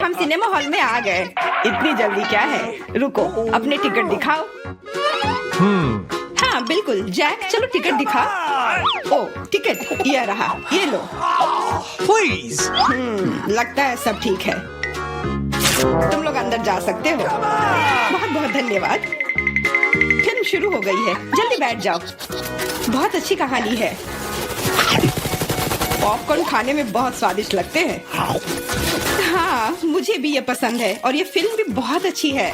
हम cinema hall में आ गए। इतनी जल्दी क्या है? रुको, अपने टिकट दिखाओ। हाँ बिल्कुल जैक, चलो टिकट दिखा। ओ टिकट ये रहा, ये लो। Please. लगता है सब ठीक है, तुम लोग अंदर जा सकते हो। बहुत बहुत धन्यवाद। फिल्म शुरू हो गई है, जल्दी बैठ जाओ। बहुत अच्छी कहानी है। पॉपकॉर्न खाने में बहुत स्वादिष्ट लगते हैं। हाँ मुझे भी ये पसंद है और ये फिल्म भी बहुत अच्छी है।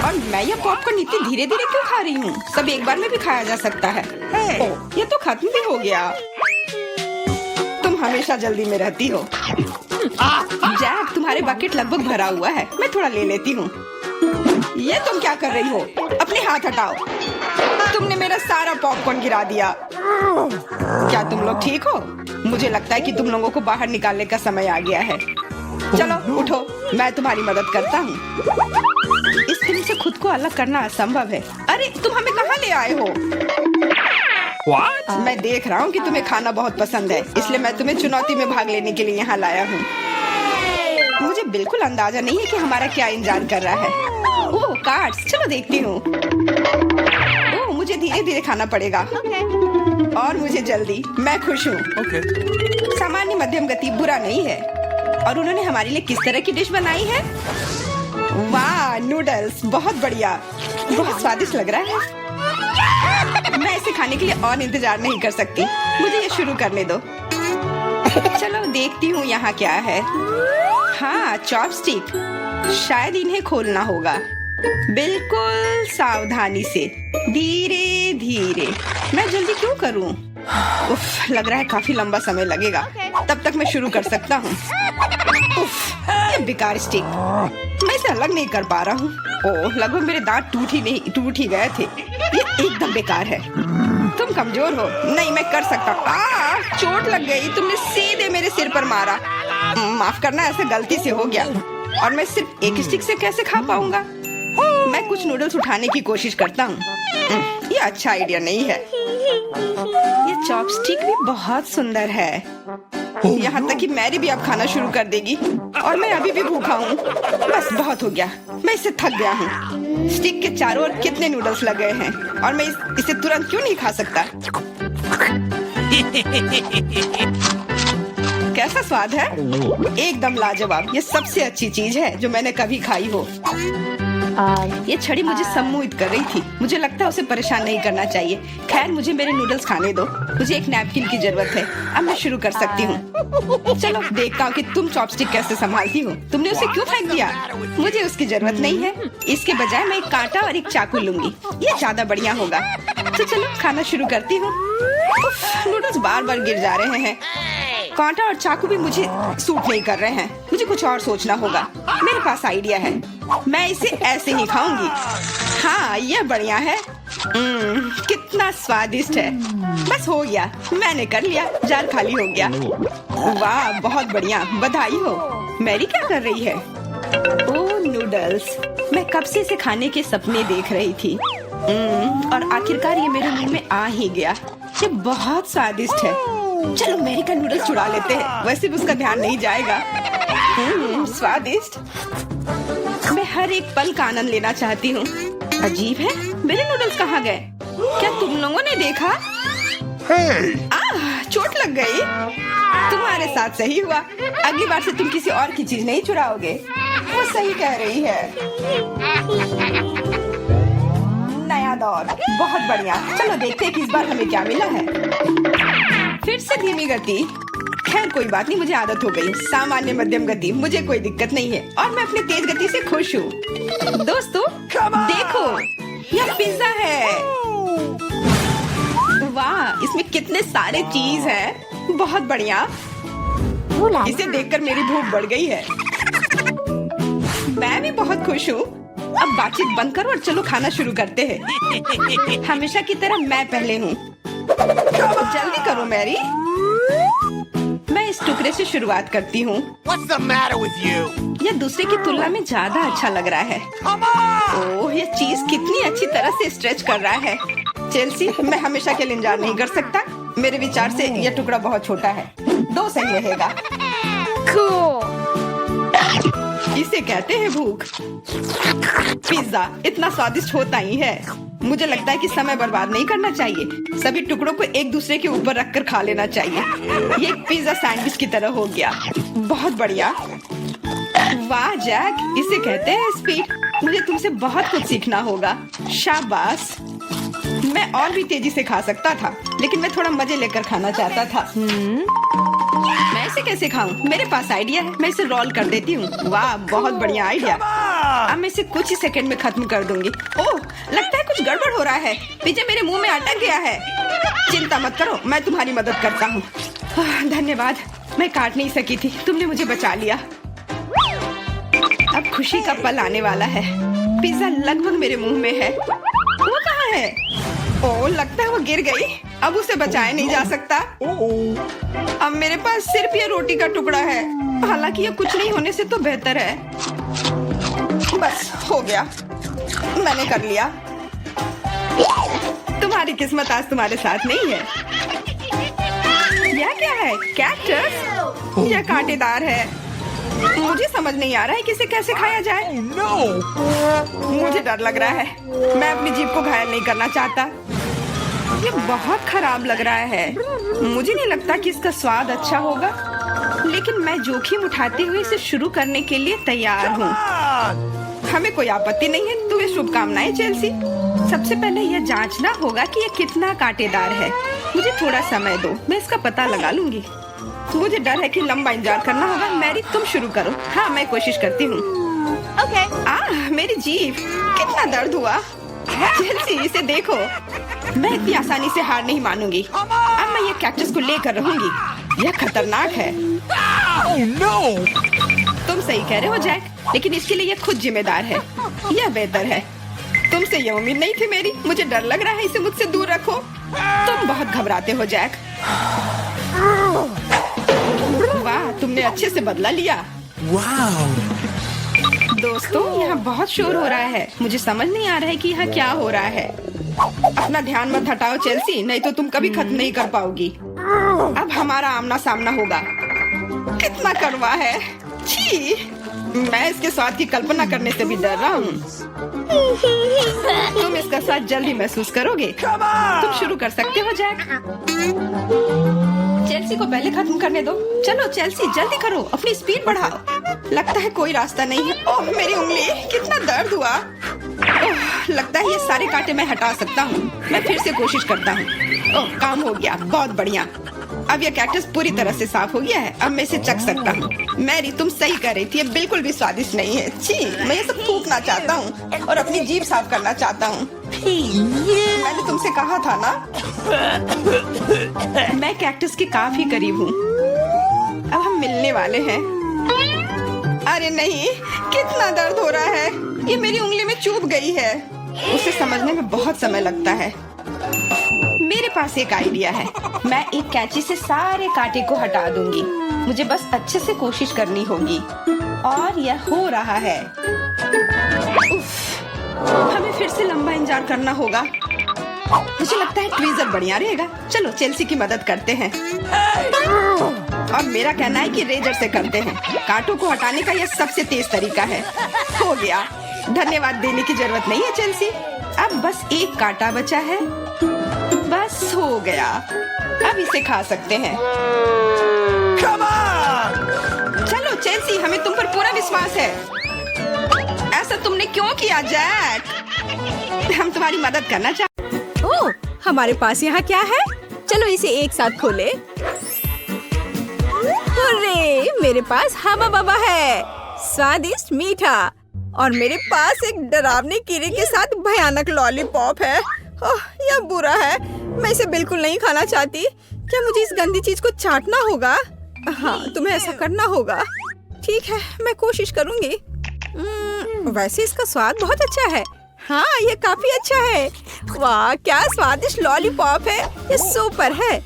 और मैं ये पॉपकॉर्न इतनी धीरे धीरे क्यों खा रही हूँ? सब एक बार में भी खाया जा सकता है। ओह, ये तो खत्म भी हो गया। तुम हमेशा जल्दी में रहती हो। जैक, तुम्हारे बकेट लगभग भरा हुआ है, मैं थोड़ा ले लेती हूँ। ये तुम क्या कर रही हो? अपने हाथ हटाओ। तुमने मेरा सारा पॉपकॉर्न गिरा दिया। क्या तुम लोग ठीक हो? मुझे लगता है कि तुम लोगों को बाहर निकालने का समय आ गया है। चलो उठो, मैं तुम्हारी मदद करता हूँ। इस फिल्म से खुद को अलग करना असंभव है। अरे तुम हमें कहाँ ले आए हो? What? मैं देख रहा हूँ कि तुम्हें खाना बहुत पसंद है, इसलिए मैं तुम्हें चुनौती में भाग लेने के लिए यहाँ लाया हूँ। मुझे बिल्कुल अंदाजा नहीं है कि हमारा क्या इंतजार कर रहा है। ओह कार्ड्स, चलो देखती हूँ। ओह मुझे धीरे धीरे खाना पड़ेगा। और मुझे जल्दी, मैं खुश हूँ। Okay. सामान्य मध्यम गति बुरा नहीं है। और उन्होंने हमारे लिए किस तरह की डिश बनाई है? वाह नूडल्स, बहुत बढ़िया, बहुत स्वादिष्ट लग रहा है। मैं इसे खाने के लिए और इंतजार नहीं कर सकती। मुझे ये शुरू करने दो। चलो देखती हूँ यहाँ क्या है। हाँ चॉपस्टिक, शायद इन्हें खोलना होगा। बिल्कुल सावधानी से, धीरे धीरे। मैं जल्दी क्यों करूँ? उफ, लग रहा है काफी लंबा समय लगेगा। तब तक मैं शुरू कर सकता हूँ। उफ, ये बेकार स्टिक, मैं इसे अलग नहीं कर पा रहा हूँ। ओह, लगभग मेरे दांत टूट ही गए थे। ये एकदम बेकार है। तुम कमजोर हो। नहीं, मैं कर सकता हूँ। चोट लग गई, तुमने सीधे मेरे सिर पर मारा। माफ करना, ऐसे गलती से हो गया। और मैं सिर्फ एक स्टिक से कैसे खा पाऊंगा? मैं कुछ नूडल्स उठाने की कोशिश करता हूँ। ये अच्छा आइडिया नहीं है। ये चॉपस्टिक भी बहुत सुंदर है। यहाँ तक कि मैरी भी अब खाना शुरू कर देगी और मैं अभी भी भूखा हूँ। बस बहुत हो गया, मैं इससे थक गया हूँ। स्टिक के चारों ओर कितने नूडल्स लगे हैं और मैं इसे तुरंत क्यों नहीं खा सकता? कैसा स्वाद है? एकदम लाजवाब। ये सबसे अच्छी चीज है जो मैंने कभी खाई हो। ये छड़ी मुझे सम्मोहित कर रही थी। मुझे लगता है उसे परेशान नहीं करना चाहिए। खैर, मुझे मेरे नूडल्स खाने दो। मुझे एक नैपकिन की जरूरत है। अब मैं शुरू कर सकती हूँ। चलो देखता हूँ कि तुम चॉपस्टिक कैसे संभालती हो। तुमने उसे क्यों फेंक दिया? मुझे उसकी जरूरत नहीं है। इसके बजाय मैं एक कांटा और एक चाकू लूंगी। ये ज्यादा बढ़िया होगा। तो चलो खाना शुरू करती हूँ। नूडल्स बार बार गिर जा रहे हैं। कांटा और चाकू भी मुझे सूट नहीं कर रहे हैं। मुझे कुछ और सोचना होगा। मेरे पास आइडिया है। मैं इसे ऐसे ही खाऊंगी। हाँ, यह बढ़िया है। कितना स्वादिष्ट है। बस हो गया, मैंने कर लिया। जार खाली हो गया। वाह, बहुत बढ़िया, बधाई हो। मैरी क्या कर रही है? ओह नूडल्स, मैं कब से इसे खाने के सपने देख रही थी। और आखिरकार ये मेरे मुंह में आ ही गया। ये बहुत स्वादिष्ट है। चलो मैरी का नूडल्स चुरा लेते हैं, वैसे भी उसका ध्यान नहीं जाएगा। स्वादिष्ट। मैं हर एक पल का आनंद लेना चाहती हूँ। अजीब है, मेरे नूडल्स कहाँ गए? क्या तुम लोगों ने देखा? चोट लग गई। तुम्हारे साथ सही हुआ। अगली बार से तुम किसी और की चीज नहीं चुराओगे। वो सही कह रही है। नया दौर, बहुत बढ़िया। चलो देखते हैं कि इस बार हमें क्या मिला है। फिर से धीमी गति। खैर कोई बात नहीं, मुझे आदत हो गई। सामान्य मध्यम गति, मुझे कोई दिक्कत नहीं है और मैं अपनी तेज गति से खुश हूँ। दोस्तों देखो, यह पिज्जा है। वाह, इसमें कितने सारे चीज हैं। बहुत बढ़िया। इसे देखकर मेरी भूख बढ़ गई है। मैं भी बहुत खुश हूँ। अब बातचीत बंद करो और चलो खाना शुरू करते हैं। हमेशा की तरह मैं पहले हूँ। जल्दी करो मैरी। मैं इस टुकड़े से शुरुआत करती हूँ। What's the matter with you? यह दूसरे की तुलना में ज्यादा अच्छा लग रहा है। Come on! ओह, यह चीज कितनी अच्छी तरह से स्ट्रेच कर रहा है। चेल्सी, मैं हमेशा के लिए इंतजार नहीं कर सकता। मेरे विचार से यह टुकड़ा बहुत छोटा है। 2 सही रहेगा। Cool. इसे कहते हैं भूख। पिज्जा इतना स्वादिष्ट होता ही है। मुझे लगता है कि समय बर्बाद नहीं करना चाहिए। सभी टुकड़ों को एक दूसरे के ऊपर रखकर खा लेना चाहिए। ये एक पिज्जा सैंडविच की तरह हो गया। बहुत बढ़िया। वाह जैक, इसे कहते हैं स्पीड। मुझे तुमसे बहुत कुछ सीखना होगा। शाबाश। मैं और भी तेजी से खा सकता था, लेकिन मैं थोड़ा मजे लेकर खाना चाहता था। मैं इसे कैसे खाऊं? मेरे पास आइडिया है। मैं इसे रोल कर देती हूँ। वाह, बहुत बढ़िया आइडिया। अब मैं इसे कुछ ही सेकंड में खत्म कर दूंगी। ओह, लगता है कुछ गड़बड़ हो रहा है। पिज्जा मेरे मुंह में अटक गया है। चिंता मत करो, मैं तुम्हारी मदद करता हूँ। धन्यवाद। मैं काट नहीं सकी थी, तुमने मुझे बचा लिया। अब खुशी का पल आने वाला है। पिज्जा लगभग मेरे मुंह में है। वो कहाँ है? ओह, लगता है वो गिर गई। अब उसे बचाया नहीं जा सकता। अब मेरे पास सिर्फ ये रोटी का टुकड़ा है। हालांकि ये कुछ नहीं होने से तो बेहतर है। बस हो गया, मैंने कर लिया। तुम्हारी किस्मत आज तुम्हारे साथ नहीं है। यह क्या है? कैक्टस? यह कांटेदार है। मुझे समझ नहीं आ रहा है कि इसे कैसे खाया जाए। Oh, no. मुझे डर लग रहा है। मैं अपनी जीभ को घायल नहीं करना चाहता। ये बहुत खराब लग रहा है। मुझे नहीं लगता कि इसका स्वाद अच्छा होगा, लेकिन मैं जोखिम उठाते हुए इसे शुरू करने के लिए तैयार हूँ। हमें कोई आपत्ति नहीं है। तुम्हें शुभकामनाएं चेल्सी। सबसे पहले यह जांचना होगा कि यह कितना कांटेदार है। मुझे थोड़ा समय दो, मैं इसका पता लगा लूंगी। मुझे डर है कि लंबा इंतजार करना होगा। मैरी, तुम शुरू करो। हाँ, मैं कोशिश करती हूँ। ओके। मेरी जीभ, कितना दर्द हुआ। चेल्सी, इसे देखो। मैं इतनी आसानी से हार नहीं मानूंगी। अब मैं ये कैक्टस को लेकर रहूंगी। यह खतरनाक है। Oh, no. तुम सही कह रहे हो जैक, लेकिन इसके लिए यह खुद जिम्मेदार है। यह बेहतर है। तुमसे यह उम्मीद नहीं थी मेरी। मुझे डर लग रहा है। इसे मुझसे दूर रखो। तुम बहुत घबराते हो जैक। वाह, तुमने अच्छे से बदला लिया। Wow. दोस्तों, यहाँ बहुत शोर हो रहा है। मुझे समझ नहीं आ रहा है कि यहाँ क्या हो रहा है। अपना ध्यान मत हटाओ चेल्सी, नहीं तो तुम कभी खत्म नहीं कर पाओगी। अब हमारा आमना सामना होगा। कितना कड़वा है। छी, मैं इसके स्वाद की कल्पना करने से भी डर रहा हूँ। तुम इसका स्वाद जल्दी महसूस करोगे। तुम शुरू कर सकते हो जैक। चेल्सी को पहले खत्म करने दो। चलो चेल्सी, जल्दी करो, अपनी स्पीड बढ़ाओ। लगता है कोई रास्ता नहीं है। ओह, मेरी उंगली, कितना दर्द हुआ। ओह, लगता है ये सारे कांटे मैं हटा सकता हूँ। मैं फिर से कोशिश करता हूँ। ओह, काम हो गया, बहुत बढ़िया। अब यह कैक्टस पूरी तरह से साफ हो गया है। अब मैं इसे चख सकता हूँ। मैरी, तुम सही कर रही थी। ये बिल्कुल भी स्वादिष्ट नहीं है। छी, मैं ये सब थूकना चाहता हूँ और अपनी जीभ साफ करना चाहता हूँ। मैंने तुमसे कहा था ना। मैं कैक्टस के काफी करीब हूँ। अब हम मिलने वाले हैं। अरे नहीं, कितना दर्द हो रहा है। ये मेरी उंगली में चुभ गई है। उसे समझने में बहुत समय लगता है। मेरे पास एक आइडिया है। मैं एक कैंची से सारे कांटे को हटा दूंगी। मुझे बस अच्छे से कोशिश करनी होगी। और यह हो रहा है। उफ, हमें फिर से लंबा इंतजार करना होगा। मुझे लगता है ट्वीजर बढ़िया रहेगा। चलो चेल्सी की मदद करते हैं। और मेरा कहना है कि रेजर से करते हैं। कांटों को हटाने का यह सबसे तेज तरीका है। हो गया। धन्यवाद देने की जरूरत नहीं है चेल्सी। अब बस एक कांटा बचा है। बस हो गया। अब इसे खा सकते हैं। Come on. चलो चेल्सी, हमें तुम पर पूरा विश्वास है। ऐसा तुमने क्यों किया जैक? हम तुम्हारी मदद करना चाहते। ओह, हमारे पास यहाँ क्या है? चलो इसे एक साथ खोले। अरे, मेरे पास हवा बाबा है, स्वादिष्ट मीठा। और मेरे पास एक डरावने कीड़े के साथ भयानक लॉलीपॉप है। ओह, यह बुरा है। मैं इसे बिल्कुल नहीं खाना चाहती। क्या मुझे इस गंदी चीज को चाटना होगा? हाँ, तुम्हें ऐसा करना होगा। ठीक है, मैं कोशिश करूंगी। वैसे इसका स्वाद बहुत अच्छा है। हाँ, ये काफी अच्छा है। वाह, क्या स्वादिष्ट लॉलीपॉप है। ये सुपर है।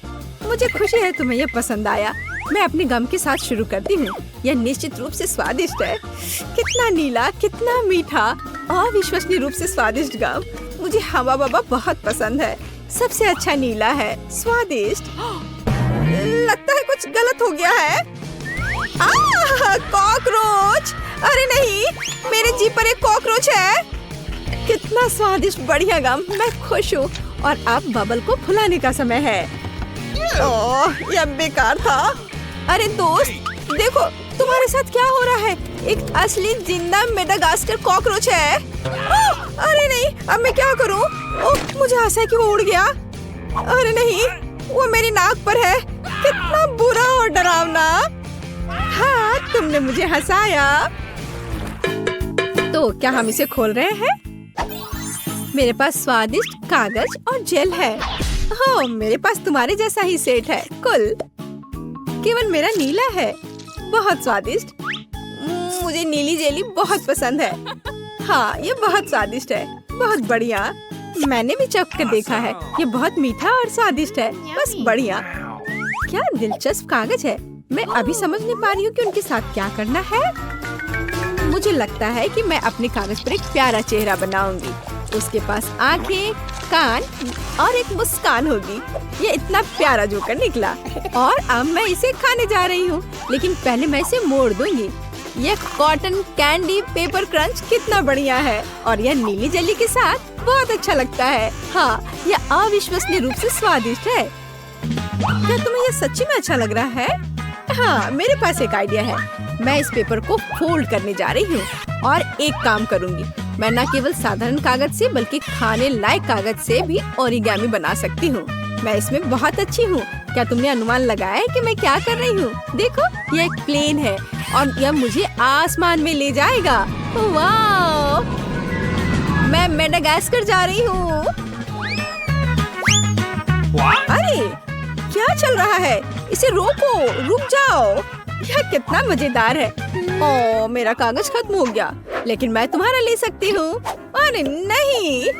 मुझे खुशी है तुम्हें ये पसंद आया। मैं अपने गम के साथ शुरू करती हूँ। यह निश्चित रूप से स्वादिष्ट है। कितना नीला, कितना मीठा, अविश्वसनीय रूप से स्वादिष्ट गम। मुझे हवा बाबा बहुत पसंद है। सबसे अच्छा नीला है, स्वादिष्ट। लगता है कुछ गलत हो गया है। कॉकरोच! अरे नहीं, कॉकरोच है। कितना स्वादिष्ट, बढ़िया गम, मैं खुश हूँ। और अब बबल को फुलाने का समय है। ओह, यह बेकार था। अरे दोस्त, देखो तुम्हारे साथ क्या हो रहा है। एक असली जिंदा मेडागास्कर कॉकरोच है। ओह, अरे नहीं, अब मैं क्या करूँ? ओह, मुझे आशा है कि वो उड़ गया। अरे नहीं, वो मेरी नाक पर है। कितना बुरा और डरावना। हाँ, तुमने मुझे हंसाया। तो क्या हम इसे खोल रहे हैं? मेरे पास स्वादिष्ट कागज और जेल है। हाँ, मेरे पास तुम्हारे जैसा ही सेट है। कुल केवल मेरा नीला है। बहुत स्वादिष्ट। मुझे नीली जेली बहुत पसंद है। हाँ, ये बहुत स्वादिष्ट है। बहुत बढ़िया। मैंने भी चख कर देखा है। ये बहुत मीठा और स्वादिष्ट है। बस बढ़िया। क्या दिलचस्प कागज है। मैं अभी समझ नहीं पा रही हूँ कि उनके साथ क्या करना है। मुझे लगता है कि मैं अपने कागज पर एक प्यारा चेहरा बनाऊंगी। उसके पास आंखें, कान और एक मुस्कान होगी। ये इतना प्यारा जोकर निकला। और अब मैं इसे खाने जा रही हूँ, लेकिन पहले मैं इसे मोड़ दूंगी। यह कॉटन कैंडी पेपर क्रंच कितना बढ़िया है। और यह नीली जेली के साथ बहुत अच्छा लगता है। हाँ, यह अविश्वसनीय रूप से स्वादिष्ट है। क्या तुम्हें यह सच्ची में अच्छा लग रहा है? हाँ, मेरे पास एक आइडिया है। मैं इस पेपर को फोल्ड करने जा रही हूँ और एक काम करूँगी। मैं न केवल साधारण कागज से बल्कि खाने लायक कागज से भी ओरिगामी बना सकती हूँ। मैं इसमें बहुत अच्छी हूँ। क्या तुमने अनुमान लगाया है कि मैं क्या कर रही हूँ? देखो, यह एक प्लेन है और यह मुझे आसमान में ले जाएगा। वाह! मैं मेडागास्कर जा रही हूँ। अरे, क्या चल रहा है? इसे रोको, रुक जाओ। यह कितना मजेदार है। ओह, मेरा कागज खत्म हो गया, लेकिन मैं तुम्हारा ले सकती हूँ। अरे नहीं,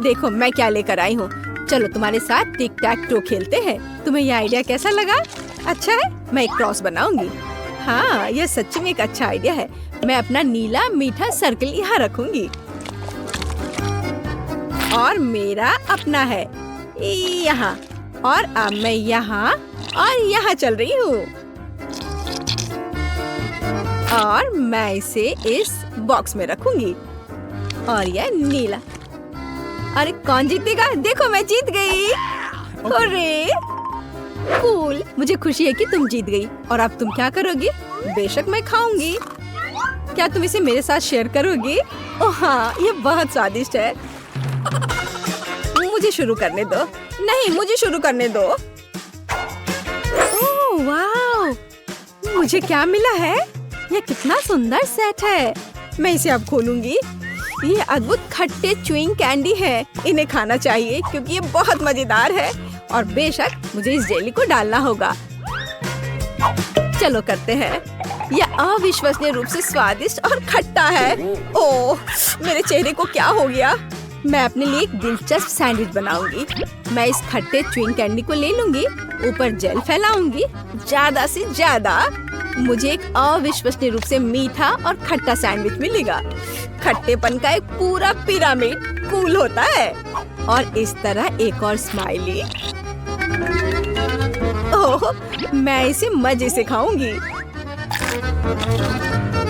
देखो मैं क्या लेकर आई हूँ। चलो तुम्हारे साथ टिक टैक टो खेलते हैं। तुम्हें यह आइडिया कैसा लगा? अच्छा है, मैं एक क्रॉस बनाऊंगी। हाँ, यह सच्ची में एक अच्छा आइडिया है। मैं अपना नीला मीठा सर्कल यहाँ रखूंगी और मेरा अपना है यहाँ। और अब मैं यहाँ और यहाँ चल रही हूँ और मैं इसे इस बॉक्स में रखूंगी। और यह नीला। अरे कौन जीतेगा? देखो, मैं जीत गई। अरे कूल, मुझे खुशी है कि तुम जीत गई। और अब तुम क्या करोगी? बेशक मैं खाऊंगी। क्या तुम इसे मेरे साथ शेयर करोगी? ओह हाँ, ये बहुत स्वादिष्ट है। मुझे शुरू करने दो। नहीं, मुझे शुरू करने दो। ओह वाह, मुझे क्या मिला है? यह कितना सुंदर सेट है। मैं इसे अब खोलूंगी। ये अद्भुत खट्टे च्युइंग कैंडी है। इन्हें खाना चाहिए क्योंकि ये बहुत मजेदार है। और बेशक मुझे इस जेली को डालना होगा। चलो करते हैं। यह अविश्वसनीय रूप से स्वादिष्ट और खट्टा है। ओह, मेरे चेहरे को क्या हो गया? मैं अपने लिए एक दिलचस्प सैंडविच बनाऊंगी। मैं इस खट्टे च्युइंग कैंडी को ले लूंगी, ऊपर जेल फैलाऊंगी ज्यादा से ज्यादा। मुझे एक अविश्वसनीय रूप से मीठा और खट्टा सैंडविच मिलेगा। खट्टेपन का एक पूरा पिरामिड कूल होता है। और इस तरह एक और स्माइली। ओह, मैं इसे मजे से खाऊंगी।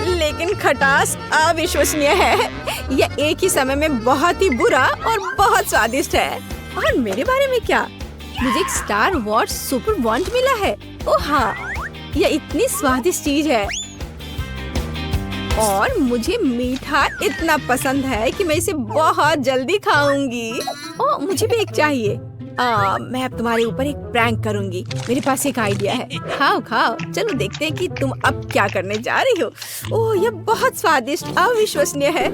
लेकिन खटास अविश्वसनीय है। यह एक ही समय में बहुत ही बुरा और बहुत स्वादिष्ट है। और मेरे बारे में क्या? मुझे एक स्टार वॉर्स सुपर वॉन्ट मिला है। ओह हाँ, यह इतनी स्वादिष्ट चीज है। और मुझे मीठा इतना पसंद है कि मैं इसे बहुत जल्दी खाऊंगी। ओह, मुझे भी एक चाहिए। मैं अब तुम्हारे ऊपर एक प्रैंक करूंगी। मेरे पास एक आइडिया है। खाओ खाओ। चलो देखते हैं कि तुम अब क्या करने जा रही हो। ओह, यह बहुत स्वादिष्ट अविश्वसनीय है।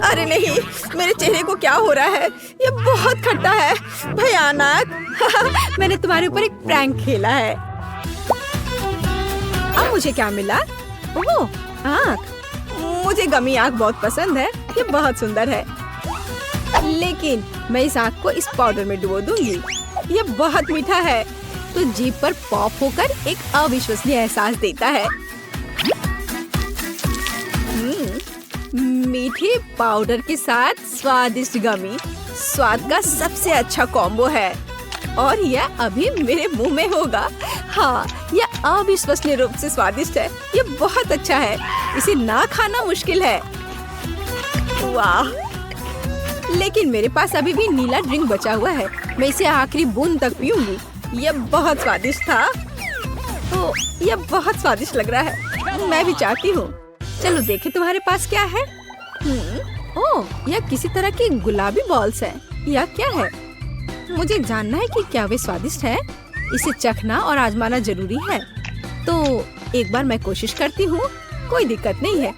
अरे नहीं, मेरे चेहरे को क्या हो रहा है? यह बहुत खट्टा है, भयानक। मैंने तुम्हारे ऊपर एक प्रैंक खेला है। अब मुझे क्या मिला? ओह, आँख। मुझे गमी आँख बहुत पसंद है। ये बहुत सुंदर है। लेकिन मैं इस आँख को इस पाउडर में डुबो दूंगी। ये बहुत मीठा है, तो जीभ पर पॉप होकर एक अविश्वसनीय एहसास देता है। मीठे पाउडर के साथ स्वादिष्ट गमी स्वाद का सबसे अच्छा कॉम्बो है। और यह अभी मेरे मुंह में होगा। हाँ, यह अविश्वसनीय रूप से स्वादिष्ट है। यह बहुत अच्छा है। इसे ना खाना मुश्किल है। वाह! लेकिन मेरे पास अभी भी नीला ड्रिंक बचा हुआ है। मैं इसे आखिरी बूंद तक पीऊंगी। यह बहुत स्वादिष्ट था। ओ, यह बहुत स्वादिष्ट लग रहा है। मैं भी चाहती हूँ। चलो देखें तुम्हारे पास क्या है। ओह, यह किसी तरह की गुलाबी बॉल्स है। यह क्या है? मुझे जानना है कि क्या वे स्वादिष्ट है। इसे चखना और आजमाना जरूरी है। तो एक बार मैं कोशिश करती हूँ। कोई दिक्कत नहीं है।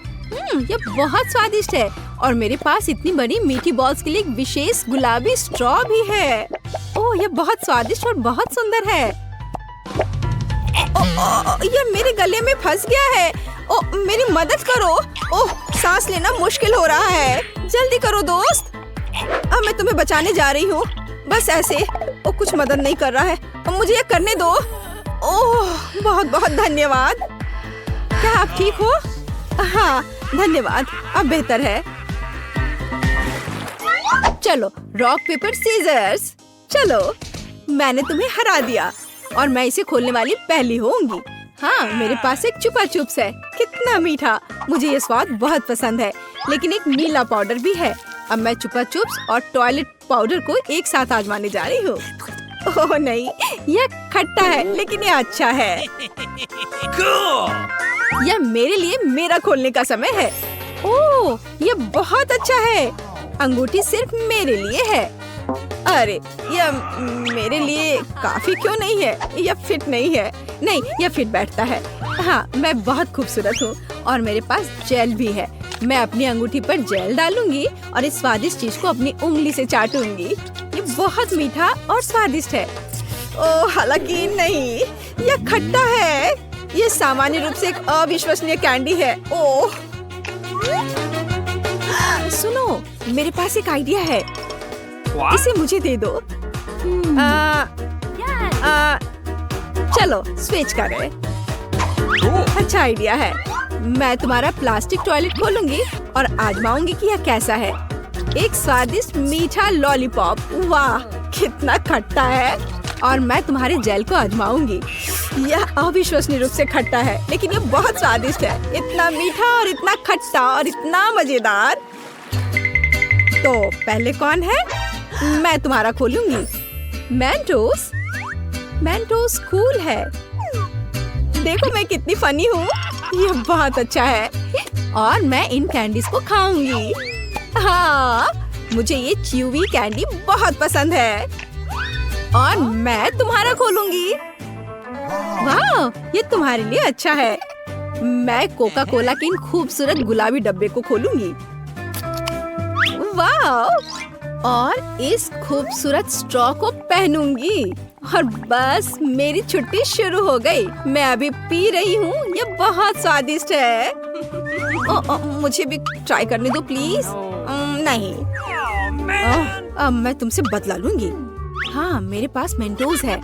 यह बहुत स्वादिष्ट है और मेरे पास इतनी बड़ी मीठी बॉल्स के लिए एक विशेष गुलाबी स्ट्रॉ भी है। ओह, यह बहुत स्वादिष्ट और बहुत सुंदर है। यह मेरे गले में फंस गया है। ओह, मेरी मदद करो। ओह, सांस लेना मुश्किल हो रहा है। जल्दी करो दोस्त। अब मैं तुम्हें बचाने जा रही हूँ। बस ऐसे। ओह, कुछ मदद नहीं कर रहा है। अब मुझे यह करने दो। ओह, बहुत बहुत धन्यवाद। क्या आप ठीक हो? हाँ, धन्यवाद। अब बेहतर है। चलो, रॉक पेपर सीजर्स। चलो, मैंने तुम्हें हरा दिया और मैं इसे खोलने वाली पहली होंगी। हाँ, मेरे पास एक चुपा चुप्स है। कितना मीठा! मुझे ये स्वाद बहुत पसंद है। लेकिन एक नीला पाउडर भी है। अब मैं चुपा चुप्स और टॉयलेट पाउडर को एक साथ आजमाने जा रही हूँ। ओह नहीं, यह खट्टा है लेकिन यह अच्छा है। यह मेरे लिए मेरा खोलने का समय है। ओह, यह बहुत अच्छा है। अंगूठी सिर्फ मेरे लिए है। अरे, यह मेरे लिए काफी क्यों नहीं है? यह फिट नहीं है। नहीं, यह फिट बैठता है। हाँ, मैं बहुत खूबसूरत हूँ और मेरे पास जेल भी है। मैं अपनी अंगूठी पर जेल डालूंगी और इस स्वादिष्ट चीज को अपनी उंगली से चाटूंगी। ये बहुत मीठा और स्वादिष्ट है। ओह, हालांकि नहीं, यह खट्टा है। ये सामान्य रूप से एक अविश्वसनीय कैंडी है। ओह, सुनो, मेरे पास एक आइडिया है। इसे मुझे दे दो। चलो स्विच करें। अच्छा आइडिया है। मैं तुम्हारा प्लास्टिक टॉयलेट खोलूंगी और आजमाऊंगी कि यह कैसा है। एक स्वादिष्ट मीठा लॉलीपॉप। वाह, कितना खट्टा है। और मैं तुम्हारे जेल को आजमाऊंगी। यह अविश्वसनीय रूप से खट्टा है लेकिन यह बहुत स्वादिष्ट है। इतना मीठा और इतना खट्टा और इतना मजेदार। तो पहले कौन है? मैं तुम्हारा खोलूंगी। मेंटोस। मेंटोस कूल है। देखो मैं कितनी फनी हूँ। यह बहुत अच्छा है और मैं इन कैंडीज को खाऊंगी। हाँ, मुझे ये च्यूवी कैंडी बहुत पसंद है। और मैं तुम्हारा खोलूंगी। वाह, ये तुम्हारे लिए अच्छा है। मैं कोका कोला के इन खूबसूरत गुलाबी डब्बे को खोलूंगी। वाह, और इस खूबसूरत स्ट्रॉ को पहनूंगी और बस मेरी छुट्टी शुरू हो गई। मैं अभी पी रही हूँ। ये बहुत स्वादिष्ट है। मुझे भी ट्राई करने दो प्लीज। नहीं, अब मैं तुमसे बदला लूंगी। हाँ, मेरे पास मेंटोस है।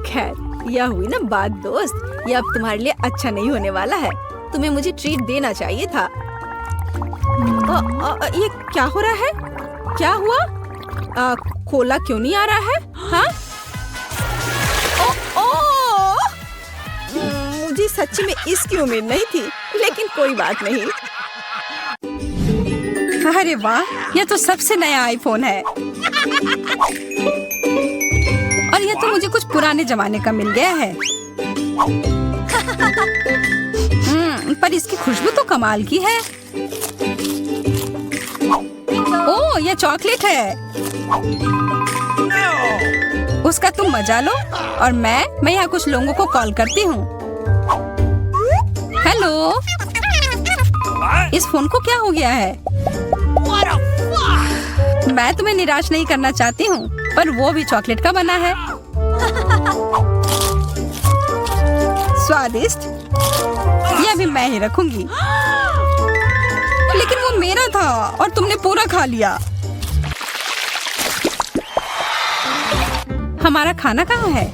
खैर, यह हुई ना बात दोस्त। यह अब तुम्हारे लिए अच्छा नहीं होने वाला है। तुम्हें मुझे ट्रीट देना चाहिए था। ये क्या हो रहा है? क्या हुआ? कोला क्यों नहीं आ रहा है? हाँ? मुझे सच्ची में इसकी उम्मीद नहीं थी, लेकिन कोई बात नहीं। अरे वाह, यह तो सबसे नया आईफोन है और यह तो मुझे कुछ पुराने जमाने का मिल गया है। पर इसकी खुशबू तो कमाल की है। ओह, यह चॉकलेट है। उसका तुम मजा लो और मैं यहाँ कुछ लोगों को कॉल करती हूँ। हेलो, इस फोन को क्या हो गया है? मैं तुम्हें निराश नहीं करना चाहती हूँ, पर वो भी चॉकलेट का बना है। स्वादिष्ट। यह भी मैं ही रखूंगी। लेकिन वो मेरा था और तुमने पूरा खा लिया। हमारा खाना कहाँ है?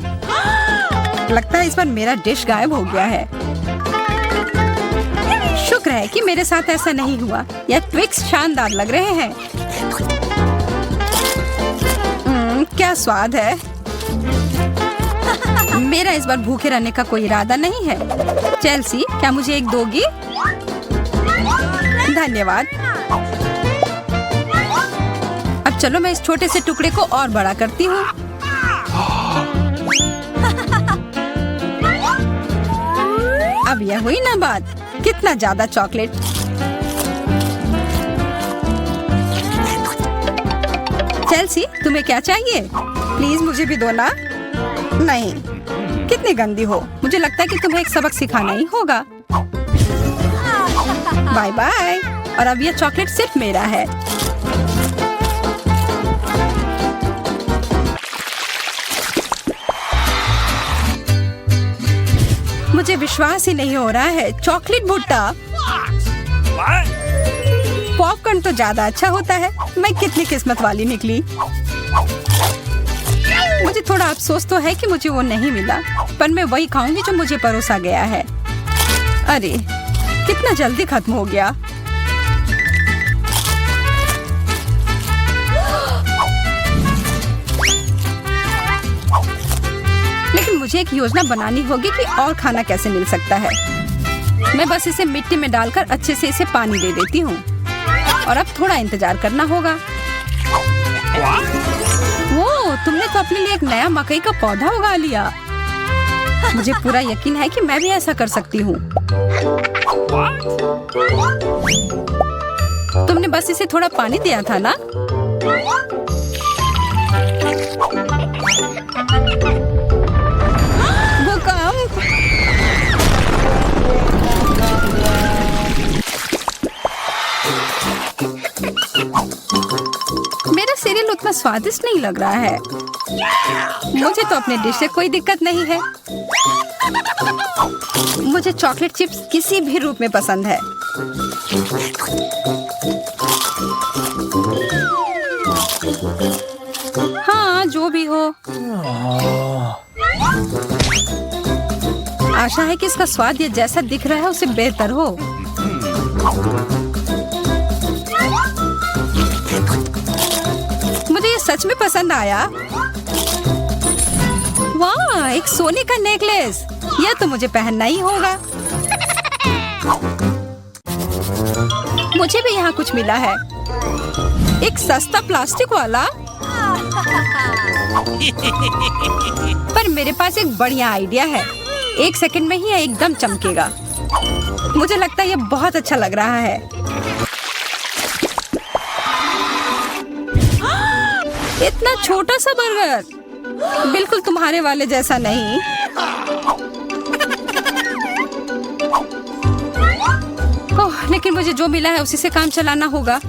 लगता है इस बार मेरा डिश गायब हो गया है। शुक्र है कि मेरे साथ ऐसा नहीं हुआ। यह ट्विक्स शानदार लग रहे हैं। क्या स्वाद है। मेरा इस बार भूखे रहने का कोई इरादा नहीं है। चेल्सी, क्या मुझे एक दोगी? धन्यवाद। चलो मैं इस छोटे से टुकड़े को और बड़ा करती हूँ। अब यह हुई ना बात, कितना ज्यादा चॉकलेट। चेल्सी, तुम्हें क्या चाहिए? प्लीज मुझे भी दो ना। नहीं, कितनी गंदी हो। मुझे लगता है कि तुम्हें एक सबक सिखाना ही होगा। Bye bye. और अब यह चॉकलेट सिर्फ मेरा है। मुझे विश्वास ही नहीं हो रहा है, चॉकलेट भुट्टा। पॉपकॉर्न तो ज्यादा अच्छा होता है। मैं कितनी किस्मत वाली निकली। मुझे थोड़ा अफसोस तो है कि मुझे वो नहीं मिला, पर मैं वही खाऊंगी जो मुझे परोसा गया है। अरे कितना जल्दी खत्म हो गया। लेकिन मुझे एक योजना बनानी होगी कि और खाना कैसे मिल सकता है। मैं बस इसे मिट्टी में डालकर अच्छे से इसे पानी दे देती हूँ। और अब थोड़ा इंतजार करना होगा। वो, तुमने तो अपने लिए एक नया मकई का पौधा उगा लिया। मुझे पूरा यकीन है कि मैं भी ऐसा कर सकती हूँ। तुमने बस इसे थोड़ा पानी दिया था ना? भूकंप! मेरा सीरियल उतना स्वादिष्ट नहीं लग रहा है। मुझे तो अपने डिश से कोई दिक्कत नहीं है। मुझे चॉकलेट चिप्स किसी भी रूप में पसंद है। हाँ, जो भी हो। आशा है कि इसका स्वाद ये जैसा दिख रहा है उससे बेहतर हो। मुझे ये सच में पसंद आया। वाह, एक सोने का नेकलेस। यह तो मुझे पहनना ही होगा। मुझे भी यहाँ कुछ मिला है। एक सस्ता प्लास्टिक वाला। पर मेरे पास एक बढ़िया आइडिया है। 1 सेकंड में ही यह एकदम चमकेगा। मुझे लगता है यह बहुत अच्छा लग रहा है। इतना छोटा सा बर्गर, बिल्कुल तुम्हारे वाले जैसा नहीं। ओह, लेकिन मुझे जो मिला है उसी से काम चलाना होगा।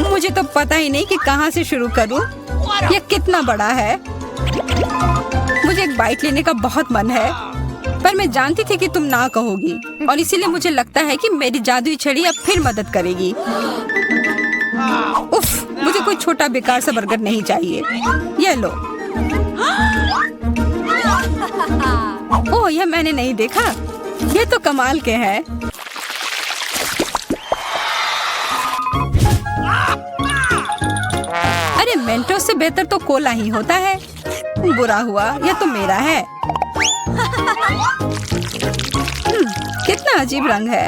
मुझे तो पता ही नहीं कि कहाँ से शुरू करूं। यह कितना बड़ा है। मुझे एक बाइट लेने का बहुत मन है, पर मैं जानती थी कि तुम ना कहोगी, और इसीलिए मुझे लगता है कि मेरी जादुई छड़ी अब फिर मदद करेगी। उफ, मुझे कोई छोटा बेकार सा बर्गर नहीं चाहिए। ये लो। ओह, यह मैंने नहीं देखा। ये तो कमाल के हैं। अरे मेंटोस से बेहतर तो कोला ही होता है। बुरा हुआ, यह तो मेरा है। कितना अजीब रंग है।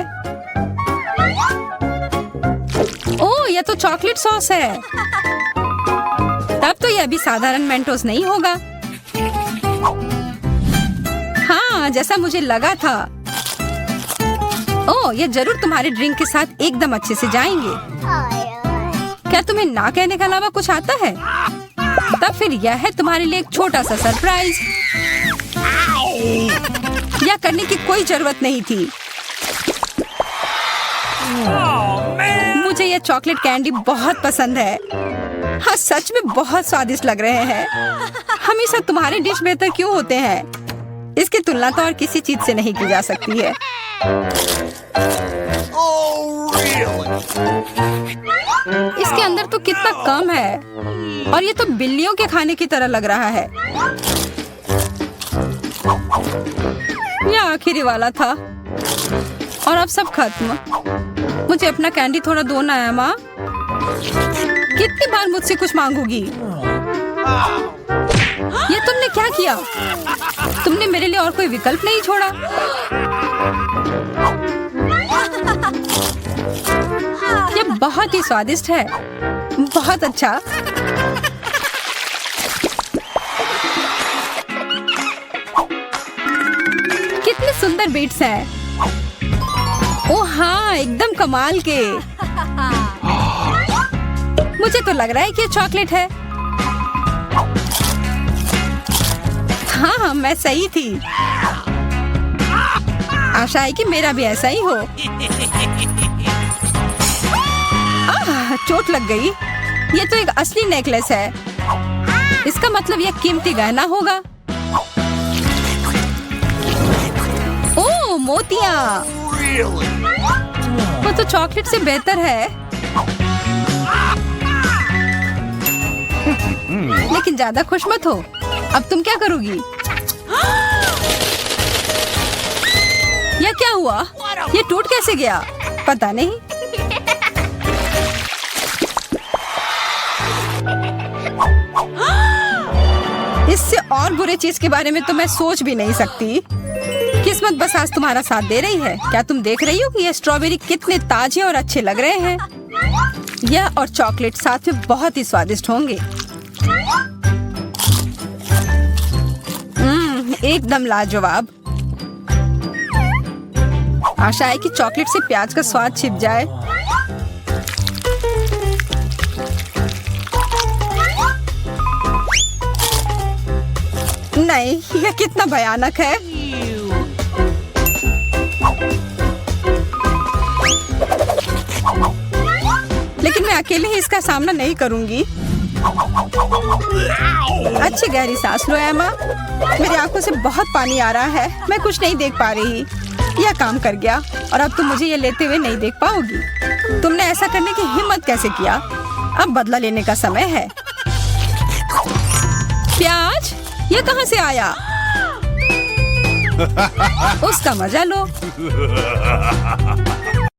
ओह, यह तो चॉकलेट सॉस है। तब तो यह भी साधारण मेंटोस नहीं होगा। हाँ, जैसा मुझे लगा था। ओह, यह जरूर तुम्हारे ड्रिंक के साथ एकदम अच्छे से जाएंगे। क्या तुम्हें ना कहने के अलावा कुछ आता है? तब फिर यह है तुम्हारे लिए एक छोटा सा सरप्राइज। यह करने की कोई जरूरत नहीं थी। मुझे यह चॉकलेट कैंडी बहुत पसंद है। हाँ, सच में बहुत स्वादिष्ट लग रहे हैं। हमेशा तुम्हारे डिश बेहतर क्यों होते हैं? इसकी तुलना तो और किसी चीज से नहीं की जा सकती है। इसके अंदर तो कितना कम है, और ये तो बिल्लियों के खाने की तरह लग रहा है। यह आखिरी वाला था, और अब सब खत्म। मुझे अपना कैंडी थोड़ा दो ना एमा। कितनी बार मुझसे कुछ मांगोगी? ये तुमने क्या किया? तुमने मेरे लिए और कोई विकल्प नहीं छोड़ा। ये बहुत ही स्वादिष्ट है। बहुत अच्छा। कितने सुंदर बीट्स हैं। ओह हाँ, एकदम कमाल के। मुझे तो लग रहा है कि ये चॉकलेट है। हाँ, मैं सही थी। आशा है कि मेरा भी ऐसा ही हो। चोट लग गई। ये तो एक असली नेकलेस है। इसका मतलब यह कीमती गहना होगा। ओह, मोतियां। वो तो चॉकलेट से बेहतर है। लेकिन ज्यादा खुश मत हो। अब तुम क्या करोगी? यह क्या हुआ? ये टूट कैसे गया? पता नहीं। इससे और बुरे चीज के बारे में तो मैं सोच भी नहीं सकती। किस्मत बस आज तुम्हारा साथ दे रही है। क्या तुम देख रही हो कि ये स्ट्रॉबेरी कितने ताजे और अच्छे लग रहे हैं? यह और चॉकलेट साथ में बहुत ही स्वादिष्ट होंगे। एकदम लाजवाब। आशा है कि चॉकलेट से प्याज का स्वाद छिप जाए। नहीं, यह कितना भयानक है। लेकिन मैं अकेले ही इसका सामना नहीं करूंगी। अच्छी गहरी सांस लो एमा। मेरी आंखों से बहुत पानी आ रहा है। मैं कुछ नहीं देख पा रही। यह काम कर गया और अब तुम मुझे ये लेते हुए नहीं देख पाओगी। तुमने ऐसा करने की हिम्मत कैसे किया? अब बदला लेने का समय है। प्याज, ये कहाँ से आया? उसका मजा लो।